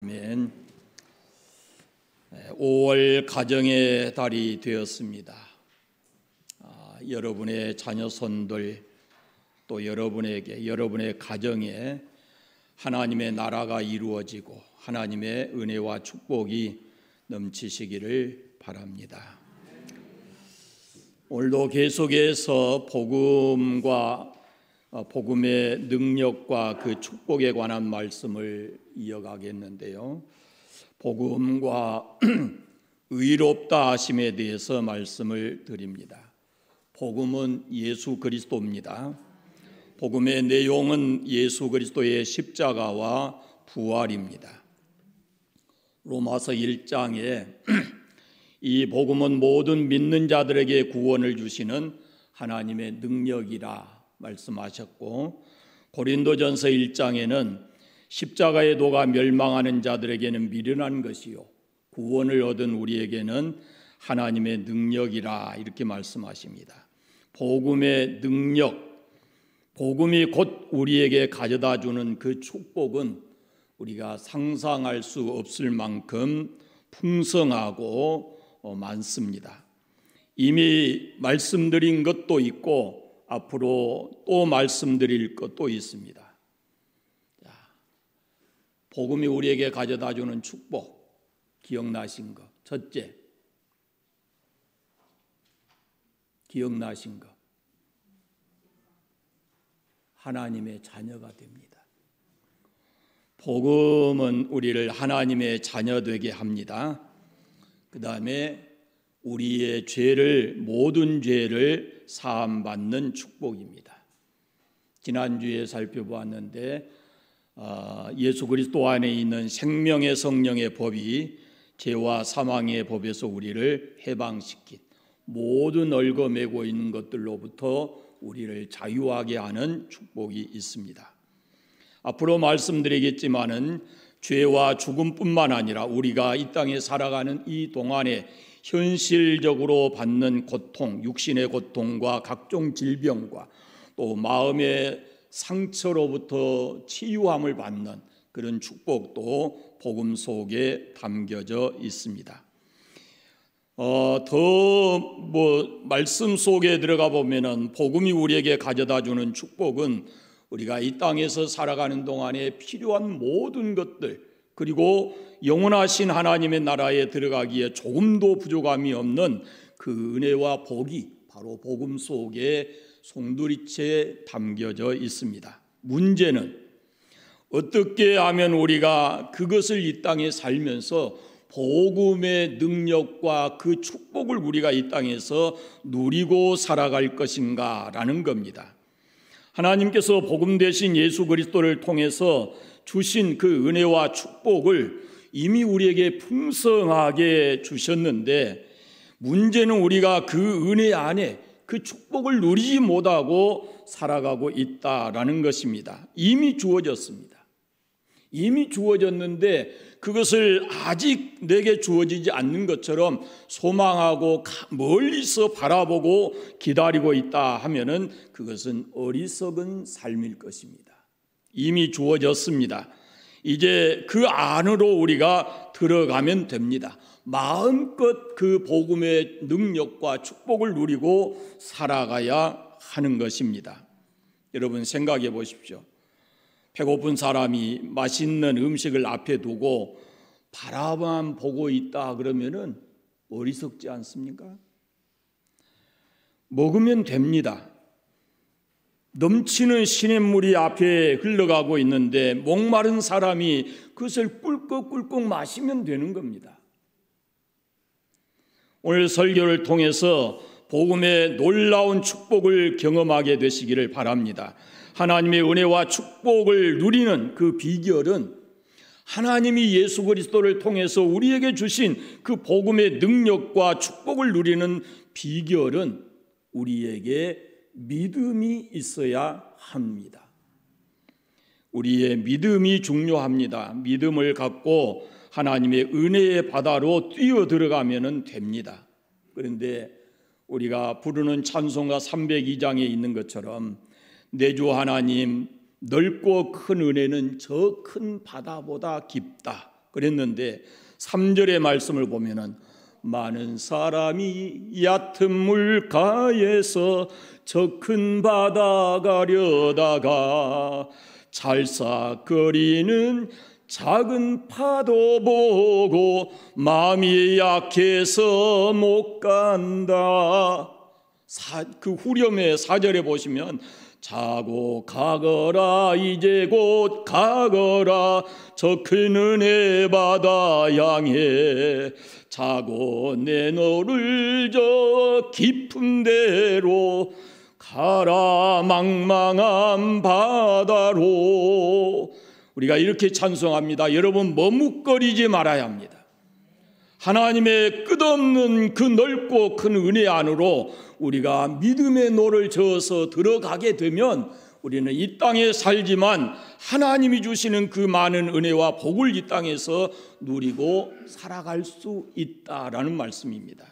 아멘. 5월 가정의 달이 되었습니다. 여러분의 자녀손들 또 여러분의 가정에 하나님의 나라가 이루어지고 하나님의 은혜와 축복이 넘치시기를 바랍니다. 오늘도 계속해서 복음의 능력과 그 축복에 관한 말씀을 이어가겠는데요. 복음과 의롭다 하심에 대해서 말씀을 드립니다. 복음은 예수 그리스도입니다. 복음의 내용은 예수 그리스도의 십자가와 부활입니다. 로마서 1장에 이 복음은 모든 믿는 자들에게 구원을 주시는 하나님의 능력이라 말씀하셨고, 고린도전서 1장에는 십자가에 녹아 멸망하는 자들에게는 미련한 것이요 구원을 얻은 우리에게는 하나님의 능력이라 이렇게 말씀하십니다. 복음의 능력, 복음이 곧 우리에게 가져다 주는 그 축복은 우리가 상상할 수 없을 만큼 풍성하고 많습니다. 이미 말씀드린 것도 있고 앞으로 또 말씀드릴 것도 있습니다. 복음이 우리에게 가져다 주는 축복, 기억나신 것. 첫째, 기억나신 것. 하나님의 자녀가 됩니다. 복음은 우리를 하나님의 자녀 되게 합니다. 그 다음에 우리의 모든 죄를 사함받는 축복입니다. 지난주에 살펴보았는데 예수 그리스도 안에 있는 생명의 성령의 법이 죄와 사망의 법에서 우리를 해방시킨, 모든 얽어매고 있는 것들로부터 우리를 자유하게 하는 축복이 있습니다. 앞으로 말씀드리겠지만은 죄와 죽음뿐만 아니라 우리가 이 땅에 살아가는 이 동안에 현실적으로 받는 고통, 육신의 고통과 각종 질병과 또 마음의 상처로부터 치유함을 받는 그런 축복도 복음 속에 담겨져 있습니다. 말씀 속에 들어가 보면은 복음이 우리에게 가져다 주는 축복은 우리가 이 땅에서 살아가는 동안에 필요한 모든 것들, 그리고 영원하신 하나님의 나라에 들어가기에 조금도 부족함이 없는 그 은혜와 복이 바로 복음 속에 송두리째 담겨져 있습니다. 문제는 어떻게 하면 우리가 그것을 이 땅에 살면서 복음의 능력과 그 축복을 우리가 이 땅에서 누리고 살아갈 것인가라는 겁니다. 하나님께서 복음 대신 예수 그리스도를 통해서 주신 그 은혜와 축복을 이미 우리에게 풍성하게 주셨는데, 문제는 우리가 그 은혜 안에 그 축복을 누리지 못하고 살아가고 있다라는 것입니다. 이미 주어졌습니다. 이미 주어졌는데 그것을 아직 내게 주어지지 않는 것처럼 소망하고 멀리서 바라보고 기다리고 있다 하면은 그것은 어리석은 삶일 것입니다. 이미 주어졌습니다. 이제 그 안으로 우리가 들어가면 됩니다. 마음껏 그 복음의 능력과 축복을 누리고 살아가야 하는 것입니다. 여러분 생각해 보십시오. 배고픈 사람이 맛있는 음식을 앞에 두고 바라만 보고 있다 그러면은 어리석지 않습니까? 먹으면 됩니다. 넘치는 시냇물이 앞에 흘러가고 있는데 목마른 사람이 그것을 꿀꺽꿀꺽 마시면 되는 겁니다. 오늘 설교를 통해서 복음의 놀라운 축복을 경험하게 되시기를 바랍니다. 하나님의 은혜와 축복을 누리는 그 비결은 하나님이 예수 그리스도를 통해서 우리에게 주신 그 복음의 능력과 축복을 누리는 비결은 우리에게 믿음이 있어야 합니다. 우리의 믿음이 중요합니다. 믿음을 갖고 하나님의 은혜의 바다로 뛰어 들어가면 됩니다. 그런데 우리가 부르는 찬송가 302장에 있는 것처럼 내 주 하나님 넓고 큰 은혜는 저 큰 바다보다 깊다. 그랬는데 3절의 말씀을 보면은 많은 사람이 얕은 물가에서 저 큰 바다 가려다가 찰싹거리는 작은 파도 보고 마음이 약해서 못 간다. 그 후렴의 4절에 보시면 자고 가거라 이제 곧 가거라 저 큰 은혜 바다 향해 자고 내 너를 저 깊은 데로 가라 망망한 바다로. 우리가 이렇게 찬송합니다. 여러분, 머뭇거리지 말아야 합니다. 하나님의 끝없는 그 넓고 큰 은혜 안으로 우리가 믿음의 노를 저어서 들어가게 되면 우리는 이 땅에 살지만 하나님이 주시는 그 많은 은혜와 복을 이 땅에서 누리고 살아갈 수 있다라는 말씀입니다.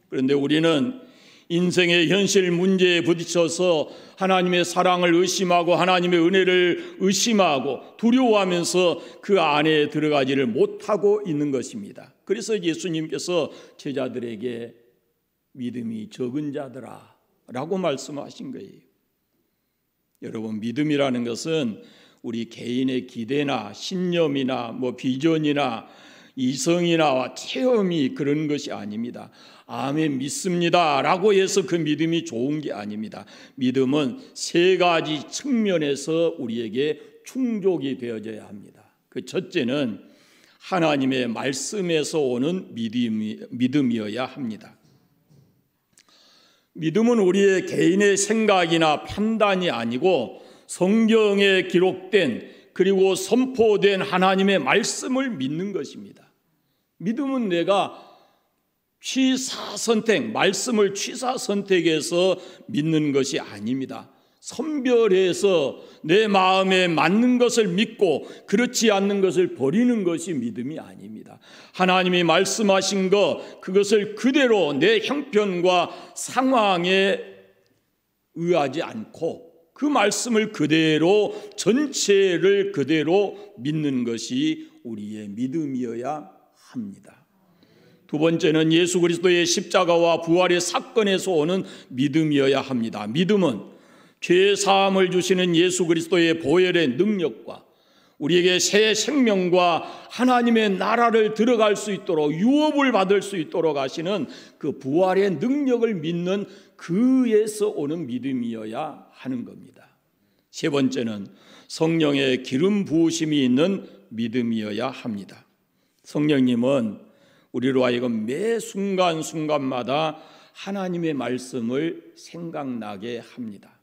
그런데 우리는 인생의 현실 문제에 부딪혀서 하나님의 사랑을 의심하고 하나님의 은혜를 의심하고 두려워하면서 그 안에 들어가지를 못하고 있는 것입니다. 그래서 예수님께서 제자들에게 믿음이 적은 자들아 라고 말씀하신 거예요. 여러분, 믿음이라는 것은 우리 개인의 기대나 신념이나 비전이나 이성이나 체험이 그런 것이 아닙니다. 아멘 믿습니다 라고 해서 그 믿음이 좋은 게 아닙니다. 믿음은 세 가지 측면에서 우리에게 충족이 되어져야 합니다. 그 첫째는 하나님의 말씀에서 오는 믿음이어야 합니다. 믿음은 우리의 개인의 생각이나 판단이 아니고 성경에 기록된 그리고 선포된 하나님의 말씀을 믿는 것입니다. 믿음은 내가 취사선택, 말씀을 취사선택해서 믿는 것이 아닙니다. 선별해서 내 마음에 맞는 것을 믿고 그렇지 않는 것을 버리는 것이 믿음이 아닙니다. 하나님이 말씀하신 것, 그것을 그대로 내 형편과 상황에 의하지 않고 그 말씀을 그대로 전체를 그대로 믿는 것이 우리의 믿음이어야 합니다. 두 번째는 예수 그리스도의 십자가와 부활의 사건에서 오는 믿음이어야 합니다. 믿음은 죄 사함을 주시는 예수 그리스도의 보혈의 능력과 우리에게 새 생명과 하나님의 나라를 들어갈 수 있도록 유업을 받을 수 있도록 하시는 그 부활의 능력을 믿는 그에서 오는 믿음이어야 하는 겁니다. 세 번째는 성령의 기름 부으심이 있는 믿음이어야 합니다. 성령님은 우리로 하여금 매 순간순간마다 하나님의 말씀을 생각나게 합니다.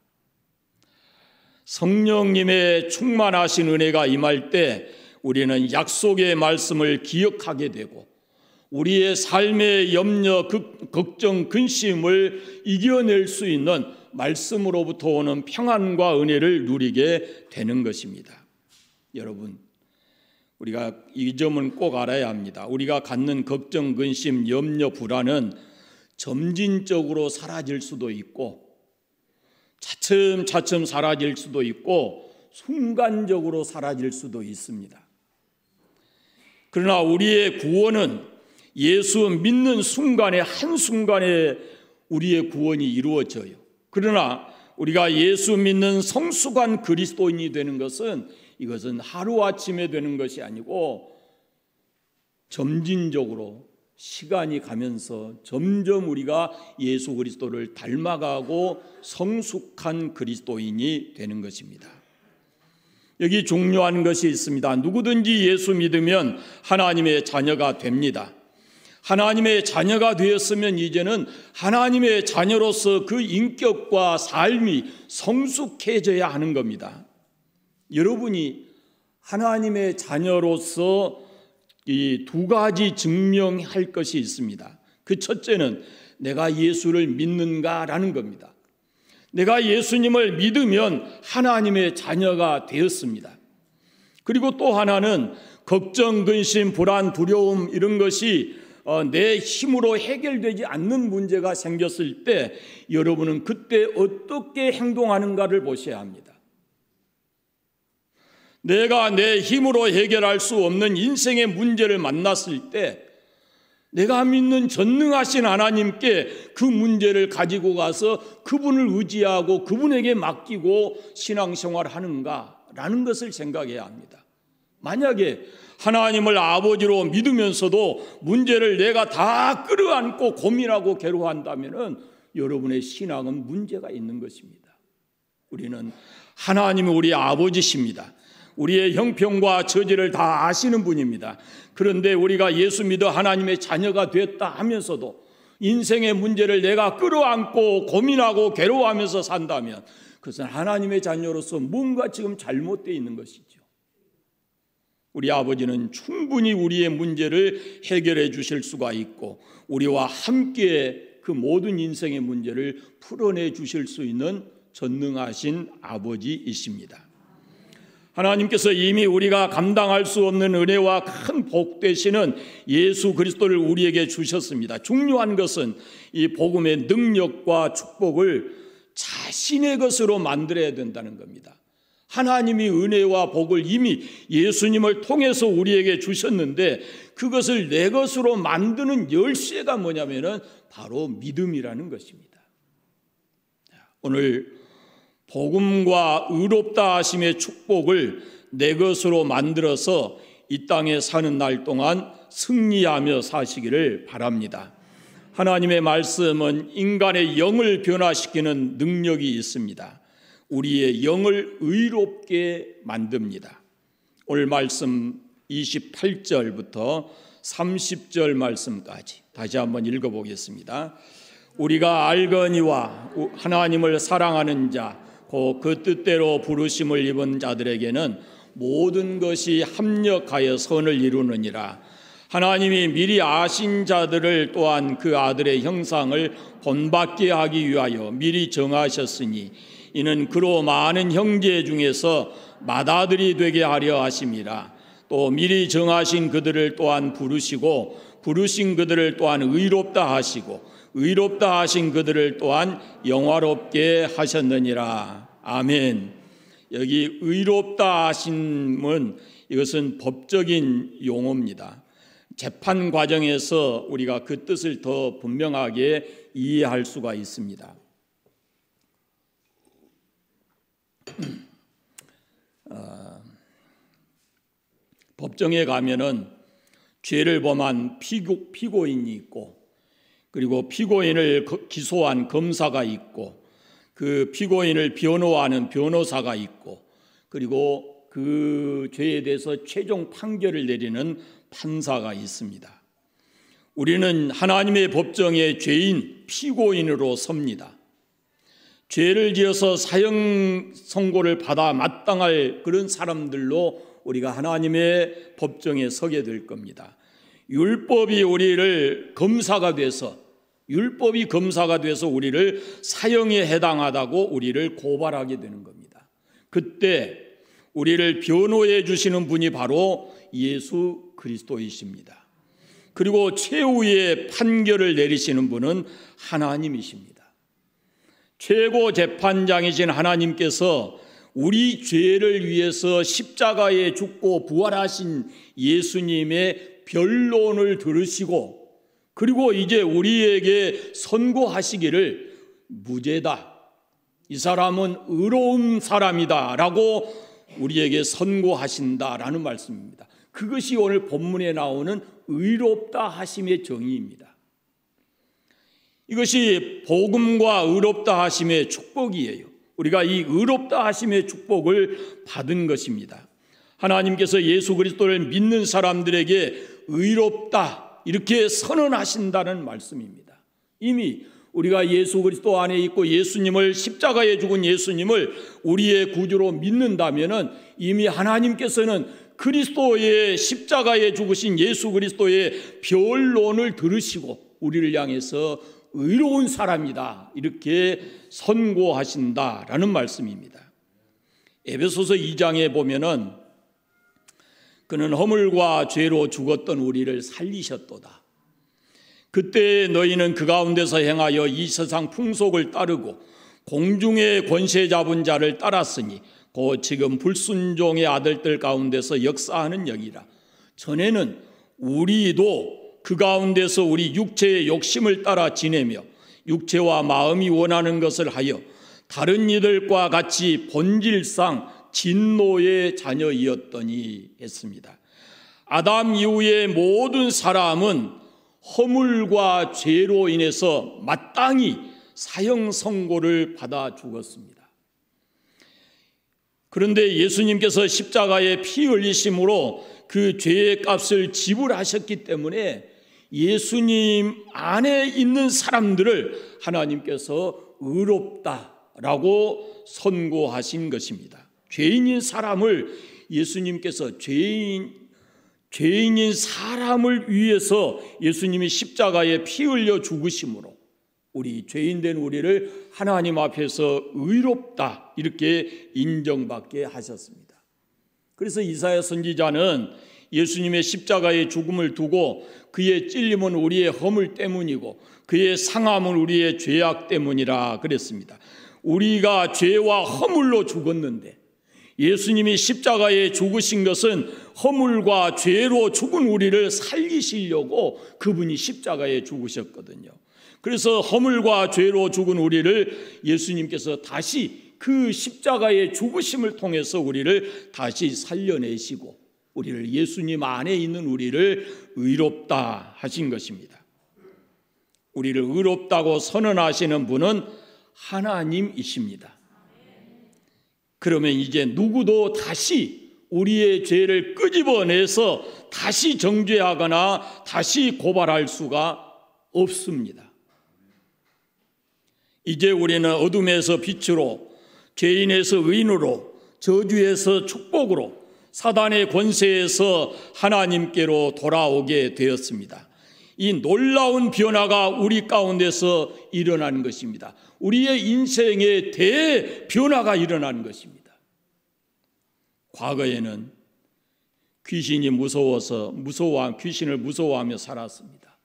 성령님의 충만하신 은혜가 임할 때 우리는 약속의 말씀을 기억하게 되고 우리의 삶의 염려, 걱정, 근심을 이겨낼 수 있는 말씀으로부터 오는 평안과 은혜를 누리게 되는 것입니다. 여러분, 우리가 이 점은 꼭 알아야 합니다. 우리가 갖는 걱정, 근심, 염려, 불안은 점진적으로 사라질 수도 있고 차츰차츰 사라질 수도 있고 순간적으로 사라질 수도 있습니다. 그러나 우리의 구원은 예수 믿는 순간에 한순간에 우리의 구원이 이루어져요. 그러나 우리가 예수 믿는 성숙한 그리스도인이 되는 것은 이것은 하루아침에 되는 것이 아니고 점진적으로 시간이 가면서 점점 우리가 예수 그리스도를 닮아가고 성숙한 그리스도인이 되는 것입니다. 여기 중요한 것이 있습니다. 누구든지 예수 믿으면 하나님의 자녀가 됩니다. 하나님의 자녀가 되었으면 이제는 하나님의 자녀로서 그 인격과 삶이 성숙해져야 하는 겁니다. 여러분이 하나님의 자녀로서 이 두 가지 증명할 것이 있습니다. 그 첫째는 내가 예수를 믿는가라는 겁니다. 내가 예수님을 믿으면 하나님의 자녀가 되었습니다. 그리고 또 하나는 걱정, 근심, 불안, 두려움 이런 것이 내 힘으로 해결되지 않는 문제가 생겼을 때 여러분은 그때 어떻게 행동하는가를 보셔야 합니다. 내가 내 힘으로 해결할 수 없는 인생의 문제를 만났을 때 내가 믿는 전능하신 하나님께 그 문제를 가지고 가서 그분을 의지하고 그분에게 맡기고 신앙생활하는가라는 것을 생각해야 합니다. 만약에 하나님을 아버지로 믿으면서도 문제를 내가 다 끌어안고 고민하고 괴로워한다면 여러분의 신앙은 문제가 있는 것입니다. 우리는 하나님이 우리 아버지십니다. 우리의 형편과 처지를 다 아시는 분입니다. 그런데 우리가 예수 믿어 하나님의 자녀가 됐다 하면서도 인생의 문제를 내가 끌어안고 고민하고 괴로워하면서 산다면 그것은 하나님의 자녀로서 뭔가 지금 잘못되어 있는 것이죠. 우리 아버지는 충분히 우리의 문제를 해결해 주실 수가 있고 우리와 함께 그 모든 인생의 문제를 풀어내 주실 수 있는 전능하신 아버지이십니다. 하나님께서 이미 우리가 감당할 수 없는 은혜와 큰 복 되시는 예수 그리스도를 우리에게 주셨습니다. 중요한 것은 이 복음의 능력과 축복을 자신의 것으로 만들어야 된다는 겁니다. 하나님이 은혜와 복을 이미 예수님을 통해서 우리에게 주셨는데 그것을 내 것으로 만드는 열쇠가 뭐냐면은 바로 믿음이라는 것입니다. 오늘 복음과 의롭다 하심의 축복을 내 것으로 만들어서 이 땅에 사는 날 동안 승리하며 사시기를 바랍니다. 하나님의 말씀은 인간의 영을 변화시키는 능력이 있습니다. 우리의 영을 의롭게 만듭니다. 오늘 말씀 28절부터 30절 말씀까지 다시 한번 읽어보겠습니다. 우리가 알거니와 하나님을 사랑하는 자 곧 그 뜻대로 부르심을 입은 자들에게는 모든 것이 합력하여 선을 이루느니라. 하나님이 미리 아신 자들을 또한 그 아들의 형상을 본받게 하기 위하여 미리 정하셨으니 이는 그로 많은 형제 중에서 맏아들이 되게 하려 하심이라. 또 미리 정하신 그들을 또한 부르시고 부르신 그들을 또한 의롭다 하시고 의롭다 하신 그들을 또한 영화롭게 하셨느니라. 아멘. 여기 의롭다 하심은 이것은 법적인 용어입니다. 재판 과정에서 우리가 그 뜻을 더 분명하게 이해할 수가 있습니다. 법정에 가면은 죄를 범한 피고인이 있고 그리고 피고인을 기소한 검사가 있고 그 피고인을 변호하는 변호사가 있고 그리고 그 죄에 대해서 최종 판결을 내리는 판사가 있습니다. 우리는 하나님의 법정에 죄인 피고인으로 섭니다. 죄를 지어서 사형 선고를 받아 마땅할 그런 사람들로 우리가 하나님의 법정에 서게 될 겁니다. 율법이 우리를 율법이 검사가 돼서 우리를 사형에 해당하다고 우리를 고발하게 되는 겁니다. 그때 우리를 변호해 주시는 분이 바로 예수 그리스도이십니다. 그리고 최후의 판결을 내리시는 분은 하나님이십니다. 최고 재판장이신 하나님께서 우리 죄를 위해서 십자가에 죽고 부활하신 예수님의 변론을 들으시고 그리고 이제 우리에게 선고하시기를 무죄다, 이 사람은 의로운 사람이다 라고 우리에게 선고하신다라는 말씀입니다. 그것이 오늘 본문에 나오는 의롭다 하심의 정의입니다. 이것이 복음과 의롭다 하심의 축복이에요. 우리가 이 의롭다 하심의 축복을 받은 것입니다. 하나님께서 예수 그리스도를 믿는 사람들에게 의롭다 이렇게 선언하신다는 말씀입니다. 이미 우리가 예수 그리스도 안에 있고 예수님을 십자가에 죽은 예수님을 우리의 구주로 믿는다면은 이미 하나님께서는 그리스도의 십자가에 죽으신 예수 그리스도의 변론을 들으시고 우리를 향해서 의로운 사람이다 이렇게 선고하신다라는 말씀입니다. 에베소서 2장에 보면은 그는 허물과 죄로 죽었던 우리를 살리셨도다. 그때 너희는 그 가운데서 행하여 이 세상 풍속을 따르고 공중의 권세 잡은 자를 따랐으니 곧 지금 불순종의 아들들 가운데서 역사하는 영이라. 전에는 우리도 그 가운데서 우리 육체의 욕심을 따라 지내며 육체와 마음이 원하는 것을 하여 다른 이들과 같이 본질상 진노의 자녀이었더니 했습니다. 아담 이후의 모든 사람은 허물과 죄로 인해서 마땅히 사형 선고를 받아 죽었습니다. 그런데 예수님께서 십자가에 피 흘리심으로 그 죄의 값을 지불하셨기 때문에 예수님 안에 있는 사람들을 하나님께서 의롭다라고 선고하신 것입니다. 죄인인 사람을 예수님께서 죄인인 사람을 위해서 예수님이 십자가에 피 흘려 죽으심으로 우리 죄인된 우리를 하나님 앞에서 의롭다 이렇게 인정받게 하셨습니다. 그래서 이사야 선지자는 예수님의 십자가의 죽음을 두고 그의 찔림은 우리의 허물 때문이고 그의 상함은 우리의 죄악 때문이라 그랬습니다. 우리가 죄와 허물로 죽었는데 예수님이 십자가에 죽으신 것은 허물과 죄로 죽은 우리를 살리시려고 그분이 십자가에 죽으셨거든요. 그래서 허물과 죄로 죽은 우리를 예수님께서 다시 그 십자가의 죽으심을 통해서 우리를 다시 살려내시고 우리를 예수님 안에 있는 우리를 의롭다 하신 것입니다. 우리를 의롭다고 선언하시는 분은 하나님이십니다. 그러면 이제 누구도 다시 우리의 죄를 끄집어내서 다시 정죄하거나 다시 고발할 수가 없습니다. 이제 우리는 어둠에서 빛으로, 죄인에서 의인으로, 저주에서 축복으로, 사단의 권세에서 하나님께로 돌아오게 되었습니다. 이 놀라운 변화가 우리 가운데서 일어나는 것입니다. 우리의 인생의 대변화가 일어나는 것입니다. 과거에는 귀신이 귀신을 무서워하며 살았습니다.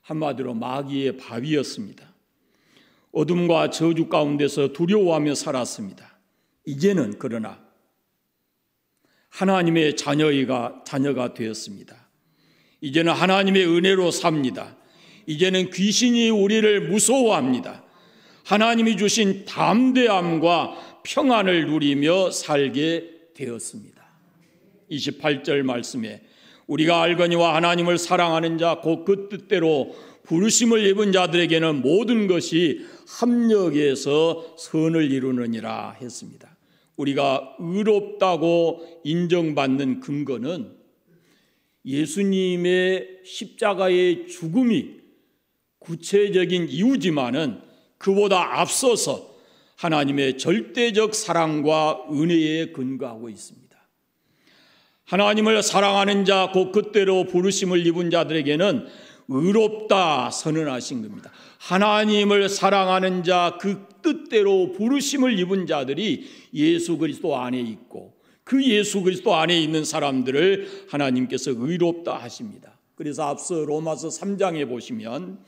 한마디로 마귀의 바위였습니다. 어둠과 저주 가운데서 두려워하며 살았습니다. 이제는 그러나 하나님의 자녀가 되었습니다. 이제는 하나님의 은혜로 삽니다. 이제는 귀신이 우리를 무서워합니다. 하나님이 주신 담대함과 평안을 누리며 살게 되었습니다. 28절 말씀에 우리가 알거니와 하나님을 사랑하는 자 곧 그 뜻대로 부르심을 입은 자들에게는 모든 것이 합력해서 선을 이루느니라 했습니다. 우리가 의롭다고 인정받는 근거는 예수님의 십자가의 죽음이 구체적인 이유지만은 그보다 앞서서 하나님의 절대적 사랑과 은혜에 근거하고 있습니다. 하나님을 사랑하는 자 곧 그때로 부르심을 입은 자들에게는 의롭다 선언하신 겁니다. 하나님을 사랑하는 자 그 뜻대로 부르심을 입은 자들이 예수 그리스도 안에 있고 그 예수 그리스도 안에 있는 사람들을 하나님께서 의롭다 하십니다. 그래서 앞서 로마서 3장에 보시면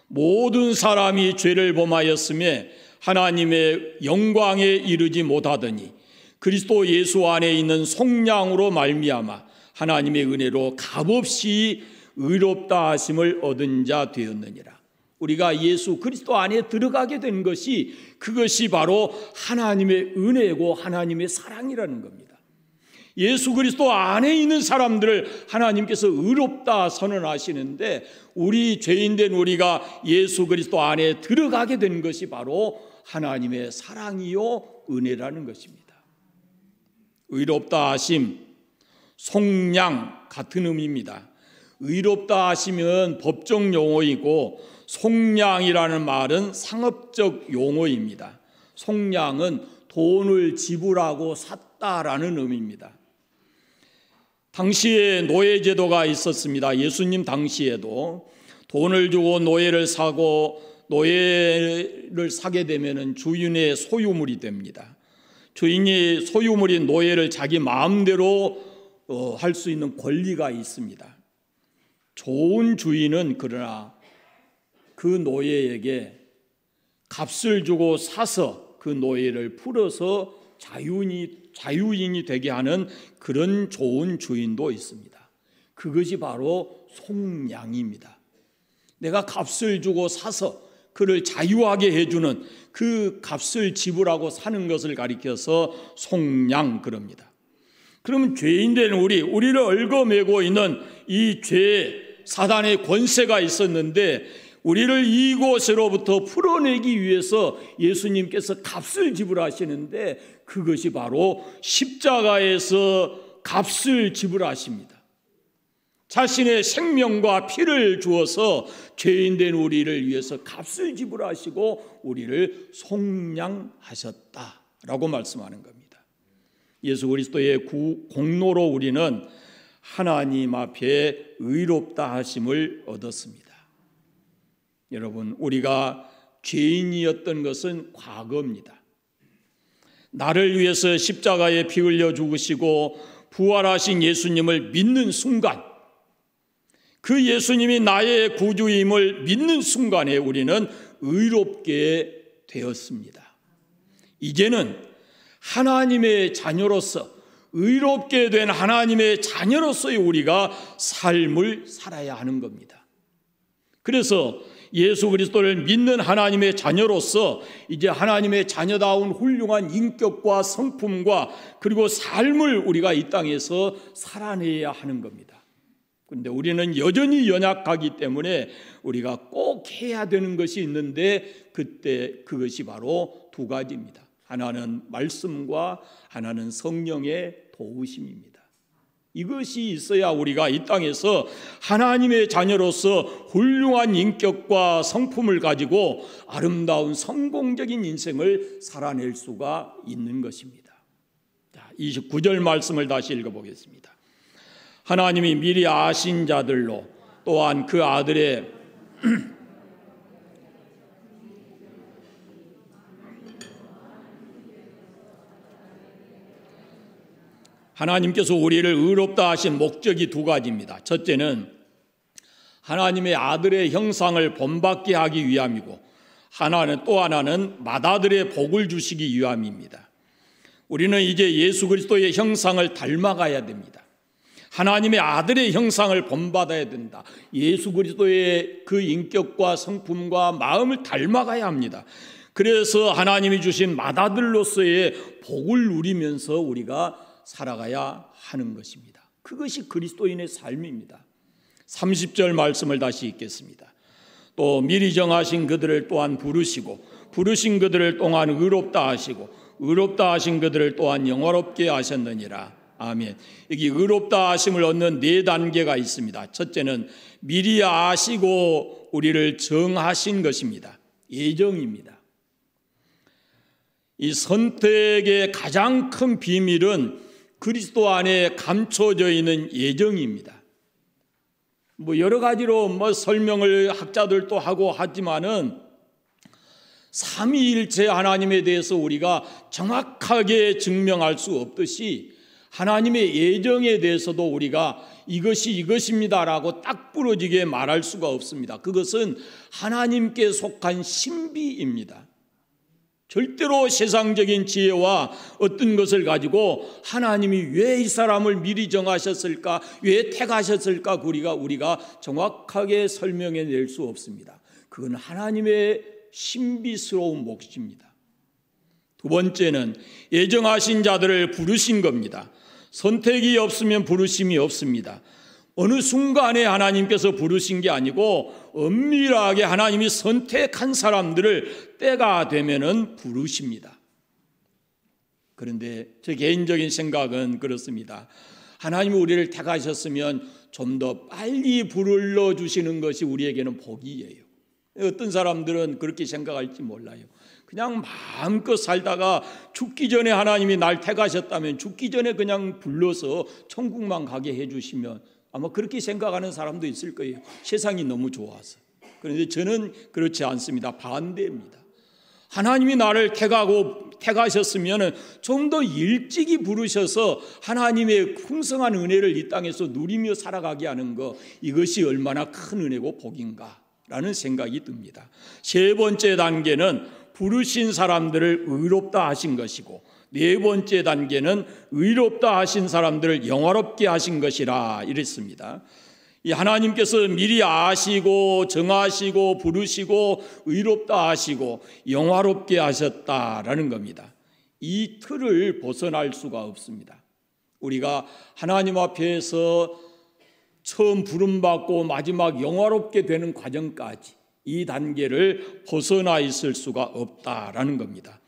모든 사람이 죄를 범하였음에 하나님의 영광에 이르지 못하더니 그리스도 예수 안에 있는 속량으로 말미암아 하나님의 은혜로 값없이 의롭다 하심을 얻은 자 되었느니라. 우리가 예수 그리스도 안에 들어가게 된 것이 그것이 바로 하나님의 은혜고 하나님의 사랑이라는 겁니다. 예수 그리스도 안에 있는 사람들을 하나님께서 의롭다 선언하시는데 우리 죄인된 우리가 예수 그리스도 안에 들어가게 된 것이 바로 하나님의 사랑이요 은혜라는 것입니다. 의롭다 하심, 속량 같은 의미입니다. 의롭다 하시면 법적 용어이고 속량이라는 말은 상업적 용어입니다. 속량은 돈을 지불하고 샀다라는 의미입니다. 당시에 노예제도가 있었습니다. 예수님 당시에도 돈을 주고 노예를 사고 노예를 사게 되면 주인의 소유물이 됩니다. 주인이 소유물인 노예를 자기 마음대로 할 수 있는 권리가 있습니다. 좋은 주인은 그러나 그 노예에게 값을 주고 사서 그 노예를 풀어서 자유인이 되게 하는 그런 좋은 주인도 있습니다. 그것이 바로 속량입니다. 내가 값을 주고 사서 그를 자유하게 해주는 그 값을 지불하고 사는 것을 가리켜서 속량 그럽니다. 그러면 죄인된 우리를 얽어매고 있는 이 죄, 사단의 권세가 있었는데 우리를 이곳으로부터 풀어내기 위해서 예수님께서 값을 지불하시는데 그것이 바로 십자가에서 값을 지불하십니다. 자신의 생명과 피를 주어서 죄인된 우리를 위해서 값을 지불하시고 우리를 속량하셨다라고 말씀하는 겁니다. 예수 그리스도의 공로로 우리는 하나님 앞에 의롭다 하심을 얻었습니다. 여러분, 우리가 죄인이었던 것은 과거입니다. 나를 위해서 십자가에 피 흘려 죽으시고 부활하신 예수님을 믿는 순간, 그 예수님이 나의 구주임을 믿는 순간에 우리는 의롭게 되었습니다. 이제는 하나님의 자녀로서, 의롭게 된 하나님의 자녀로서의 우리가 삶을 살아야 하는 겁니다. 그래서 예수 그리스도를 믿는 하나님의 자녀로서 이제 하나님의 자녀다운 훌륭한 인격과 성품과 그리고 삶을 우리가 이 땅에서 살아내야 하는 겁니다. 그런데 우리는 여전히 연약하기 때문에 우리가 꼭 해야 되는 것이 있는데 그것이 바로 두 가지입니다. 하나는 말씀과 하나는 성령의 도우심입니다. 이것이 있어야 우리가 이 땅에서 하나님의 자녀로서 훌륭한 인격과 성품을 가지고 아름다운 성공적인 인생을 살아낼 수가 있는 것입니다. 29절 말씀을 다시 읽어보겠습니다. 하나님이 미리 아신 자들로 또한 그 아들의 하나님께서 우리를 의롭다 하신 목적이 두 가지입니다. 첫째는 하나님의 아들의 형상을 본받게 하기 위함이고 또 하나는 맏아들의 복을 주시기 위함입니다. 우리는 이제 예수 그리스도의 형상을 닮아가야 됩니다. 하나님의 아들의 형상을 본받아야 된다. 예수 그리스도의 그 인격과 성품과 마음을 닮아가야 합니다. 그래서 하나님이 주신 맏아들로서의 복을 누리면서 우리가 살아가야 하는 것입니다. 그것이 그리스도인의 삶입니다. 30절 말씀을 다시 읽겠습니다. 또 미리 정하신 그들을 또한 부르시고 부르신 그들을 또한 의롭다 하시고 의롭다 하신 그들을 또한 영화롭게 하셨느니라. 아멘. 여기 의롭다 하심을 얻는 네 단계가 있습니다. 첫째는 미리 아시고 우리를 정하신 것입니다. 예정입니다. 이 선택의 가장 큰 비밀은 그리스도 안에 감춰져 있는 예정입니다. 여러 가지로 설명을 학자들도 하고 하지만은 삼위일체 하나님에 대해서 우리가 정확하게 증명할 수 없듯이 하나님의 예정에 대해서도 우리가 이것이 이것입니다라고 딱 부러지게 말할 수가 없습니다. 그것은 하나님께 속한 신비입니다. 절대로 세상적인 지혜와 어떤 것을 가지고 하나님이 왜 이 사람을 미리 정하셨을까, 왜 택하셨을까 우리가 정확하게 설명해 낼 수 없습니다. 그건 하나님의 신비스러운 몫입니다. 두 번째는 예정하신 자들을 부르신 겁니다. 선택이 없으면 부르심이 없습니다. 어느 순간에 하나님께서 부르신 게 아니고 엄밀하게 하나님이 선택한 사람들을 때가 되면은 부르십니다. 그런데 제 개인적인 생각은 그렇습니다. 하나님이 우리를 택하셨으면 좀 더 빨리 불러주시는 것이 우리에게는 복이에요. 어떤 사람들은 그렇게 생각할지 몰라요. 그냥 마음껏 살다가 죽기 전에 하나님이 날 택하셨다면 죽기 전에 그냥 불러서 천국만 가게 해주시면 아마 그렇게 생각하는 사람도 있을 거예요. 세상이 너무 좋아서. 그런데 저는 그렇지 않습니다. 반대입니다. 하나님이 나를 택하셨으면 좀 더 일찍이 부르셔서 하나님의 풍성한 은혜를 이 땅에서 누리며 살아가게 하는 것, 이것이 얼마나 큰 은혜고 복인가라는 생각이 듭니다. 세 번째 단계는 부르신 사람들을 의롭다 하신 것이고 네 번째 단계는 의롭다 하신 사람들을 영화롭게 하신 것이라 이랬습니다. 이 하나님께서 미리 아시고 정하시고 부르시고 의롭다 하시고 영화롭게 하셨다라는 겁니다. 이 틀을 벗어날 수가 없습니다. 우리가 하나님 앞에서 처음 부름받고 마지막 영화롭게 되는 과정까지 이 단계를 벗어나 있을 수가 없다라는 겁니다.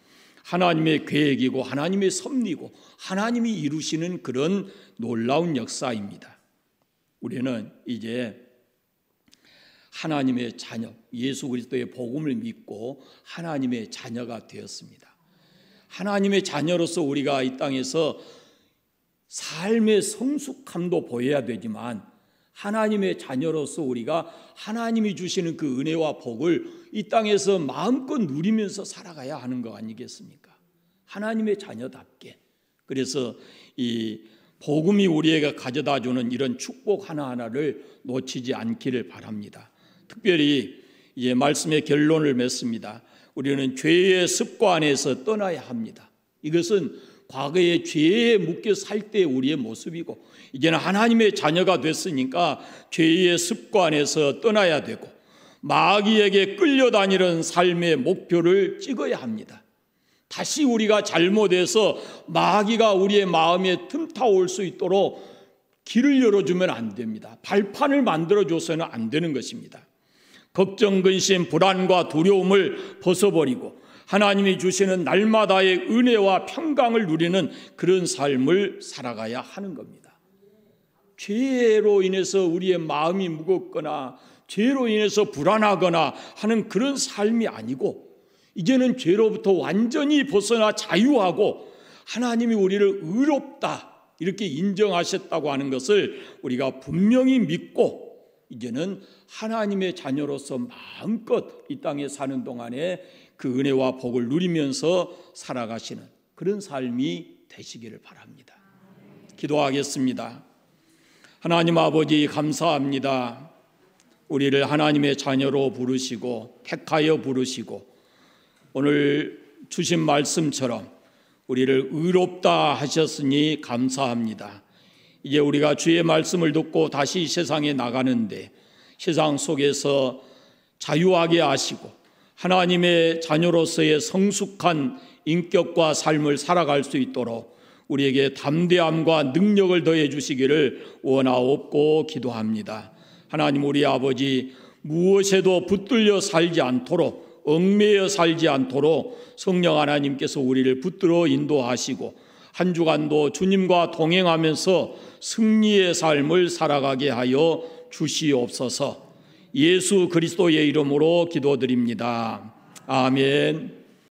하나님의 계획이고 하나님의 섭리고 하나님이 이루시는 그런 놀라운 역사입니다. 우리는 이제 하나님의 자녀, 예수 그리스도의 복음을 믿고 하나님의 자녀가 되었습니다. 하나님의 자녀로서 우리가 이 땅에서 삶의 성숙함도 보여야 되지만 하나님의 자녀로서 우리가 하나님이 주시는 그 은혜와 복을 이 땅에서 마음껏 누리면서 살아가야 하는 거 아니겠습니까? 하나님의 자녀답게. 그래서 이 복음이 우리에게 가져다주는 이런 축복 하나하나를 놓치지 않기를 바랍니다. 특별히 이제 말씀의 결론을 맺습니다. 우리는 죄의 습관에서 떠나야 합니다. 이것은 과거의 죄에 묶여 살 때 우리의 모습이고 이제는 하나님의 자녀가 됐으니까 죄의 습관에서 떠나야 되고 마귀에게 끌려다니는 삶의 목표를 찍어야 합니다. 다시 우리가 잘못해서 마귀가 우리의 마음에 틈타올 수 있도록 길을 열어주면 안 됩니다. 발판을 만들어줘서는 안 되는 것입니다. 걱정, 근심, 불안과 두려움을 벗어버리고 하나님이 주시는 날마다의 은혜와 평강을 누리는 그런 삶을 살아가야 하는 겁니다. 죄로 인해서 우리의 마음이 무겁거나 죄로 인해서 불안하거나 하는 그런 삶이 아니고 이제는 죄로부터 완전히 벗어나 자유하고 하나님이 우리를 의롭다 이렇게 인정하셨다고 하는 것을 우리가 분명히 믿고 이제는 하나님의 자녀로서 마음껏 이 땅에 사는 동안에 그 은혜와 복을 누리면서 살아가시는 그런 삶이 되시기를 바랍니다. 기도하겠습니다. 하나님 아버지 감사합니다. 우리를 하나님의 자녀로 부르시고 택하여 부르시고 오늘 주신 말씀처럼 우리를 의롭다 하셨으니 감사합니다. 이제 우리가 주의 말씀을 듣고 다시 세상에 나가는데 세상 속에서 자유하게 하시고 하나님의 자녀로서의 성숙한 인격과 삶을 살아갈 수 있도록 우리에게 담대함과 능력을 더해 주시기를 원하옵고 기도합니다. 하나님 우리 아버지 무엇에도 붙들려 살지 않도록 얽매여 살지 않도록 성령 하나님께서 우리를 붙들어 인도하시고 한 주간도 주님과 동행하면서 승리의 삶을 살아가게 하여 주시옵소서. 예수 그리스도의 이름으로 기도드립니다. 아멘.